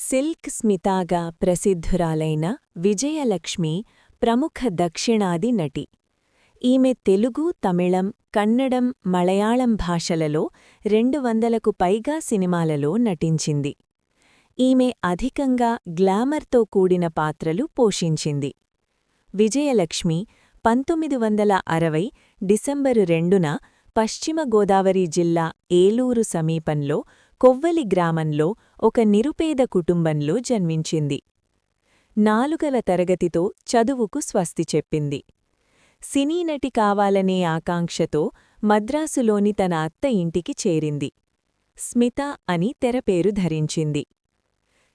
Silk స్మితాగా ప్రసిద్ధురాలైన Vijayalakshmi ప్రముఖ దక్షిణాది నటి. ఈమె తెలుగు, తమిళం, కన్నడం, మలయాళం భాషలలో 200కు పైగా సినిమాలలో నటించింది. ఈమె అధికంగా గ్లామర్తో కూడిన పాత్రలు పోషించింది. విజయలక్ష్మి 1960 డిసెంబరు 2న పశ్చిమ గోదావరి జిల్లా ఏలూరు సమీపంలో కొవ్వలి గ్రామంలో ఒక నిరుపేద కుటుంబంలో జన్మించింది. 4వ తరగతితో చదువుకు స్వస్తి చెప్పింది. సినీనటి కావాలనే ఆకాంక్షతో మద్రాసులోని తన అత్త ఇంటికి చేరింది. స్మిత అని తెరపేరు ధరించింది.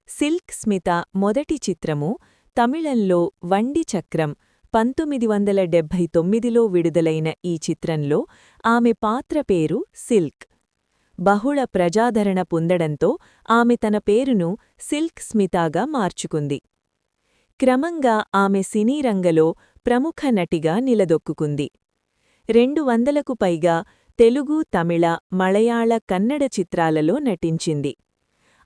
సిల్క్ స్మిత మొదటి చిత్రము తమిళంలో వండి చక్రం 1979లో విడుదలైన ఈ చిత్రంలో ఆమె పాత్ర పేరు సిల్క్. బహుళ ప్రజాదరణ పొందడంతో ఆమె తన పేరును సిల్క్ స్మితాగా మార్చుకుంది. క్రమంగా ఆమె సినీరంగలో ప్రముఖ నటిగా నిలదొక్కుకుంది. 200కు పైగా తెలుగు, తమిళ, మలయాళ, కన్నడ చిత్రాలలో నటించింది.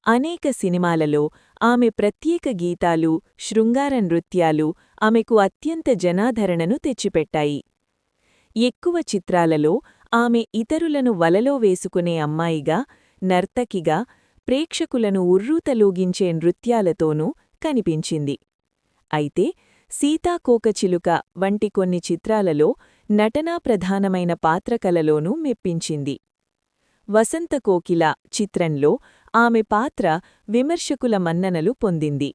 అనేక సినిమాలలో ఆమె ప్రత్యేక గీతాలు, శృంగార నృత్యాలు ఆమెకు అత్యంత జనాదరణను తెచ్చిపెట్టాయి. ఎక్కువ చిత్రాలలో ఆమె ఇతరులను వలలో వేసుకునే అమ్మాయిగా, నర్తకిగా, ప్రేక్షకులను ఉర్రూతలూగించే నృత్యాలతోనూ కనిపించింది. అయితే సీతాకోకచిలుక వంటి కొన్ని చిత్రాలలో నటనా ప్రధానమైన పాత్రకలలోనూ మెప్పించింది. వసంతకోకిల చిత్రంలో ఆమె పాత్ర విమర్శకుల మన్ననలు పొందింది.